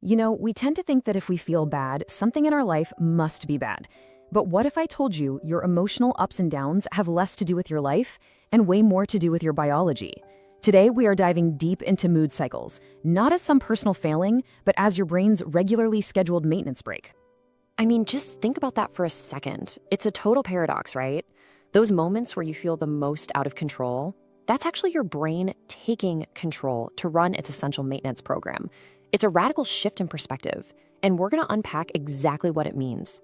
You know, we tend to think that if we feel bad, something in our life must be bad. But what if I told you your emotional ups and downs have less to do with your life and way more to do with your biology? Today, we are diving deep into mood cycles, not as some personal failing, but as your brain's regularly scheduled maintenance break. I mean, just think about that for a second. It's a total paradox, right? Those moments where you feel the most out of control, that's actually your brain taking control to run its essential maintenance program. It's a radical shift in perspective, and we're going to unpack exactly what it means.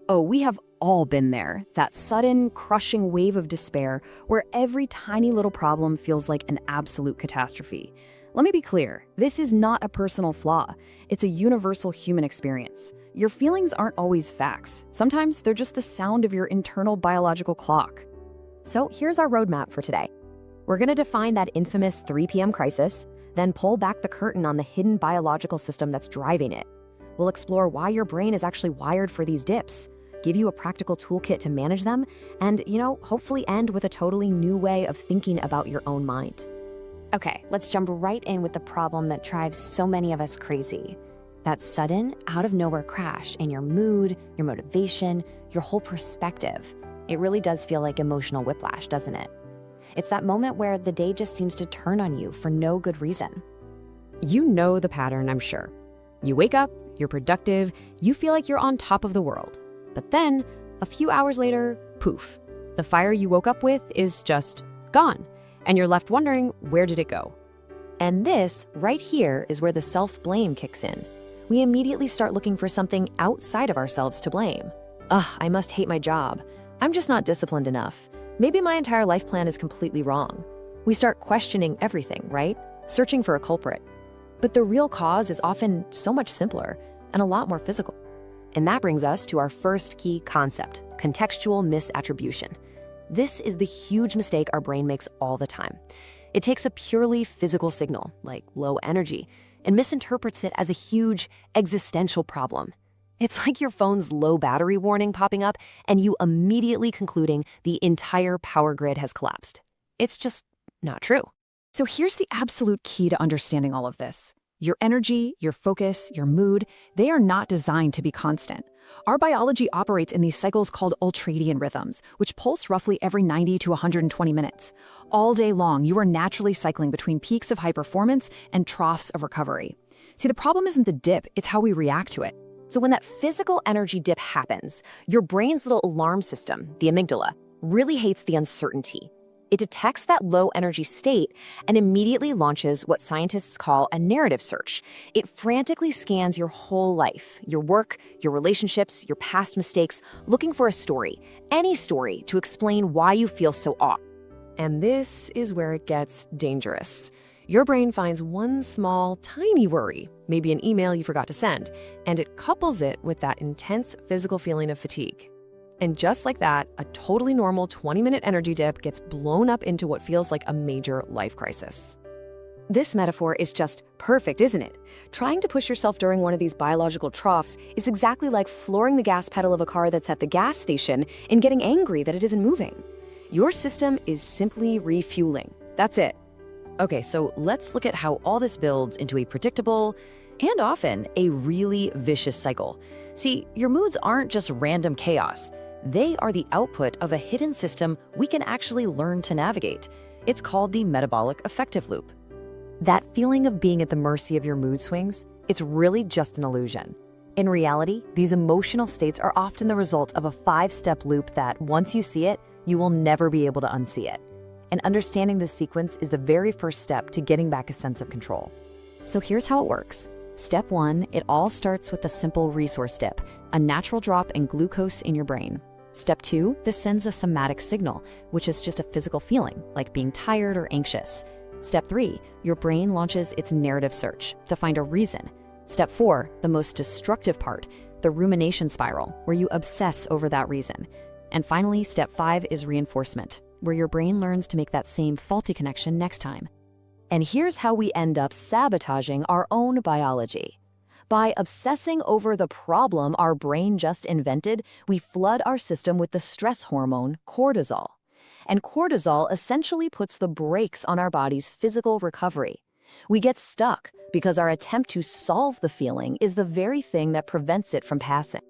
Oh, we have all been there, that sudden, crushing wave of despair where every tiny little problem feels like an absolute catastrophe. Let me be clear, this is not a personal flaw. It's a universal human experience. Your feelings aren't always facts. Sometimes they're just the sound of your internal biological clock. So here's our roadmap for today. We're going to define that infamous 3 p.m. crisis, then pull back the curtain on the hidden biological system that's driving it. We'll explore why your brain is actually wired for these dips, give you a practical toolkit to manage them, and, hopefully end with a totally new way of thinking about your own mind. Okay, let's jump right in with the problem that drives so many of us crazy. That sudden, out-of-nowhere crash in your mood, your motivation, your whole perspective. It really does feel like emotional whiplash, doesn't it? It's that moment where the day just seems to turn on you for no good reason. You know the pattern, I'm sure. You wake up, you're productive, you feel like you're on top of the world. But then, a few hours later, poof, the fire you woke up with is just gone, and you're left wondering, where did it go? And this, right here, is where the self-blame kicks in. We immediately start looking for something outside of ourselves to blame. Ugh, I must hate my job. I'm just not disciplined enough. Maybe my entire life plan is completely wrong. We start questioning everything, right? Searching for a culprit. But the real cause is often so much simpler and a lot more physical. And that brings us to our first key concept, contextual misattribution. This is the huge mistake our brain makes all the time. It takes a purely physical signal, like low energy, and misinterprets it as a huge existential problem. It's like your phone's low battery warning popping up and you immediately concluding the entire power grid has collapsed. It's just not true. So here's the absolute key to understanding all of this. Your energy, your focus, your mood, they are not designed to be constant. Our biology operates in these cycles called ultradian rhythms, which pulse roughly every 90 to 120 minutes. All day long, you are naturally cycling between peaks of high performance and troughs of recovery. See, the problem isn't the dip, it's how we react to it. So when that physical energy dip happens, your brain's little alarm system, the amygdala, really hates the uncertainty. It detects that low energy state and immediately launches what scientists call a narrative search. It frantically scans your whole life, your work, your relationships, your past mistakes, looking for a story, any story to explain why you feel so off. And this is where it gets dangerous. Your brain finds one small, tiny worry, maybe an email you forgot to send, and it couples it with that intense physical feeling of fatigue. And just like that, a totally normal 20-minute energy dip gets blown up into what feels like a major life crisis. This metaphor is just perfect, isn't it? Trying to push yourself during one of these biological troughs is exactly like flooring the gas pedal of a car that's at the gas station and getting angry that it isn't moving. Your system is simply refueling. That's it. Okay, so let's look at how all this builds into a predictable and often a really vicious cycle. See, your moods aren't just random chaos. They are the output of a hidden system we can actually learn to navigate. It's called the metabolic affective loop. That feeling of being at the mercy of your mood swings, it's really just an illusion. In reality, these emotional states are often the result of a 5-step loop that, once you see it, you will never be able to unsee it. And understanding this sequence is the very first step to getting back a sense of control. So here's how it works. Step 1, it all starts with a simple resource dip, a natural drop in glucose in your brain. Step 2, this sends a somatic signal, which is just a physical feeling, like being tired or anxious. Step 3, your brain launches its narrative search to find a reason. Step 4, the most destructive part, the rumination spiral, where you obsess over that reason. And finally, step 5 is reinforcement, where your brain learns to make that same faulty connection next time. And here's how we end up sabotaging our own biology. By obsessing over the problem our brain just invented, we flood our system with the stress hormone, cortisol. And cortisol essentially puts the brakes on our body's physical recovery. We get stuck because our attempt to solve the feeling is the very thing that prevents it from passing.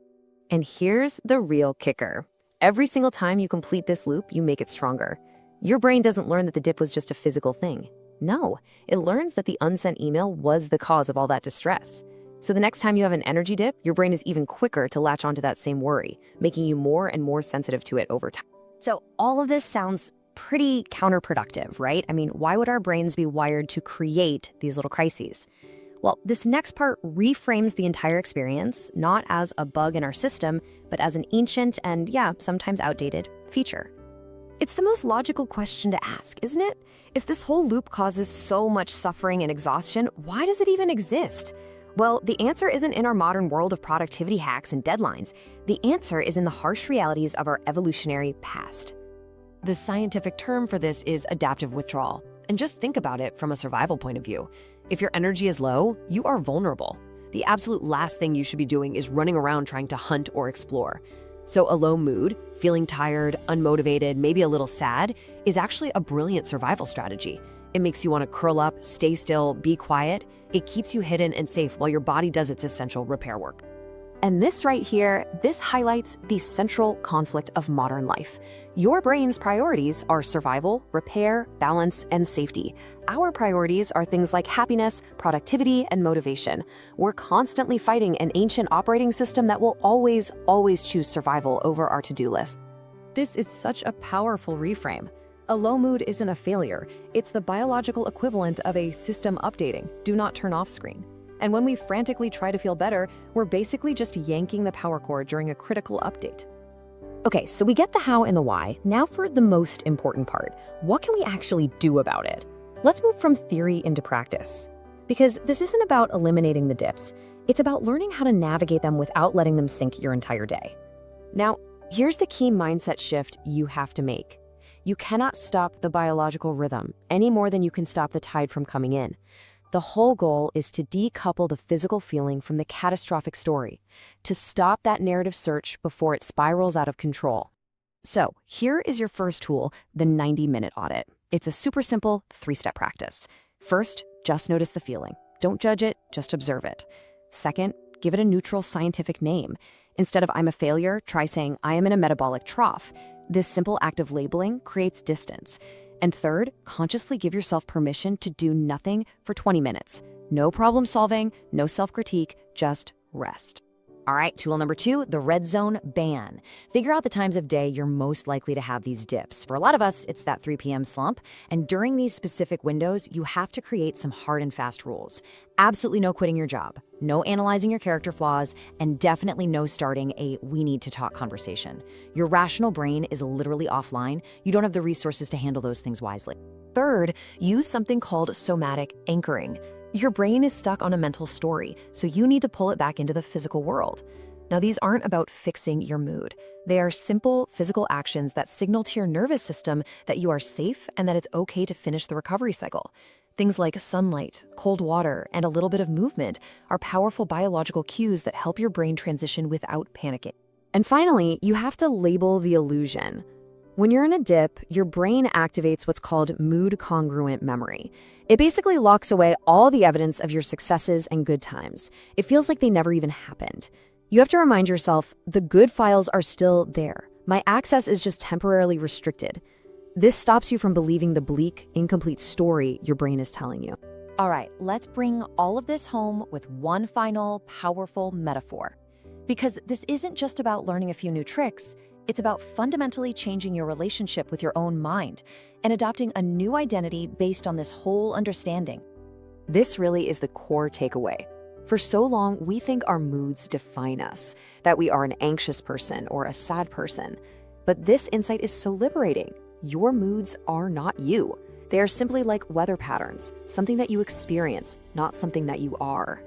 And here's the real kicker. Every single time you complete this loop, you make it stronger. Your brain doesn't learn that the dip was just a physical thing. No, it learns that the unsent email was the cause of all that distress. So the next time you have an energy dip, your brain is even quicker to latch onto that same worry, making you more and more sensitive to it over time. So all of this sounds pretty counterproductive, right? I mean, why would our brains be wired to create these little crises? Well, this next part reframes the entire experience, not as a bug in our system, but as an ancient and, yeah, sometimes outdated feature. It's the most logical question to ask, isn't it? If this whole loop causes so much suffering and exhaustion, why does it even exist? Well, the answer isn't in our modern world of productivity hacks and deadlines. The answer is in the harsh realities of our evolutionary past. The scientific term for this is adaptive withdrawal. And just think about it from a survival point of view. If your energy is low, you are vulnerable. The absolute last thing you should be doing is running around trying to hunt or explore. So a low mood, feeling tired, unmotivated, maybe a little sad, is actually a brilliant survival strategy. It makes you want to curl up, stay still, be quiet. It keeps you hidden and safe while your body does its essential repair work. And this right here, this highlights the central conflict of modern life. Your brain's priorities are survival, repair, balance, and safety. Our priorities are things like happiness, productivity, and motivation. We're constantly fighting an ancient operating system that will always choose survival over our to-do list. This is such a powerful reframe. A low mood isn't a failure. It's the biological equivalent of a system updating. Do not turn off screen. And when we frantically try to feel better, we're basically just yanking the power cord during a critical update. Okay, so we get the how and the why. Now for the most important part. What can we actually do about it? Let's move from theory into practice. Because this isn't about eliminating the dips. It's about learning how to navigate them without letting them sink your entire day. Now, here's the key mindset shift you have to make. You cannot stop the biological rhythm any more than you can stop the tide from coming in. The whole goal is to decouple the physical feeling from the catastrophic story, to stop that narrative search before it spirals out of control. So here is your first tool, the 90-minute audit. It's a super simple 3-step practice. First, just notice the feeling. Don't judge it, just observe it. Second, give it a neutral scientific name. Instead of I'm a failure, try saying I am in a metabolic trough. This simple act of labeling creates distance. And third, consciously give yourself permission to do nothing for 20 minutes. No problem solving, no self-critique, just rest. All right, tool number 2, the red zone ban. Figure out the times of day you're most likely to have these dips. For a lot of us, it's that 3 p.m. slump. And during these specific windows, you have to create some hard and fast rules. Absolutely no quitting your job, no analyzing your character flaws, and definitely no starting a we need to talk conversation. Your rational brain is literally offline. You don't have the resources to handle those things wisely. Third, use something called somatic anchoring. Your brain is stuck on a mental story, so you need to pull it back into the physical world. Now, these aren't about fixing your mood. They are simple physical actions that signal to your nervous system that you are safe and that it's okay to finish the recovery cycle. Things like sunlight, cold water, and a little bit of movement are powerful biological cues that help your brain transition without panicking. And finally, you have to label the illusion. When you're in a dip, your brain activates what's called mood-congruent memory. It basically locks away all the evidence of your successes and good times. It feels like they never even happened. You have to remind yourself, the good files are still there. My access is just temporarily restricted. This stops you from believing the bleak, incomplete story your brain is telling you. All right, let's bring all of this home with one final, powerful metaphor. Because this isn't just about learning a few new tricks. It's about fundamentally changing your relationship with your own mind and adopting a new identity based on this whole understanding. This really is the core takeaway. For so long, we think our moods define us, that we are an anxious person or a sad person. But this insight is so liberating. Your moods are not you. They are simply like weather patterns, something that you experience, not something that you are.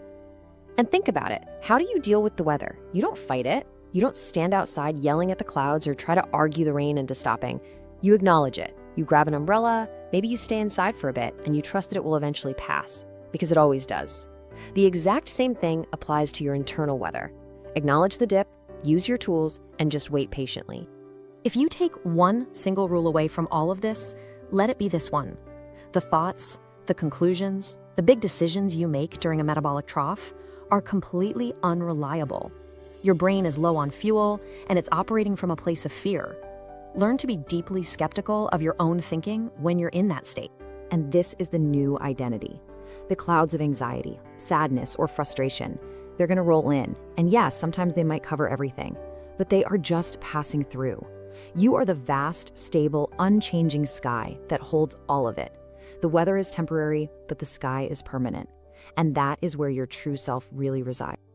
And think about it. How do you deal with the weather? You don't fight it. You don't stand outside yelling at the clouds or try to argue the rain into stopping. You acknowledge it. You grab an umbrella, maybe you stay inside for a bit, and you trust that it will eventually pass, because it always does. The exact same thing applies to your internal weather. Acknowledge the dip, use your tools, and just wait patiently. If you take one single rule away from all of this, let it be this one. The thoughts, the conclusions, The big decisions you make during a metabolic trough are completely unreliable. Your brain is low on fuel, and it's operating from a place of fear. Learn to be deeply skeptical of your own thinking when you're in that state. And this is the new identity. The clouds of anxiety, sadness, or frustration, they're going to roll in. And yes, sometimes they might cover everything, but they are just passing through. You are the vast, stable, unchanging sky that holds all of it. The weather is temporary, but the sky is permanent. And that is where your true self really resides.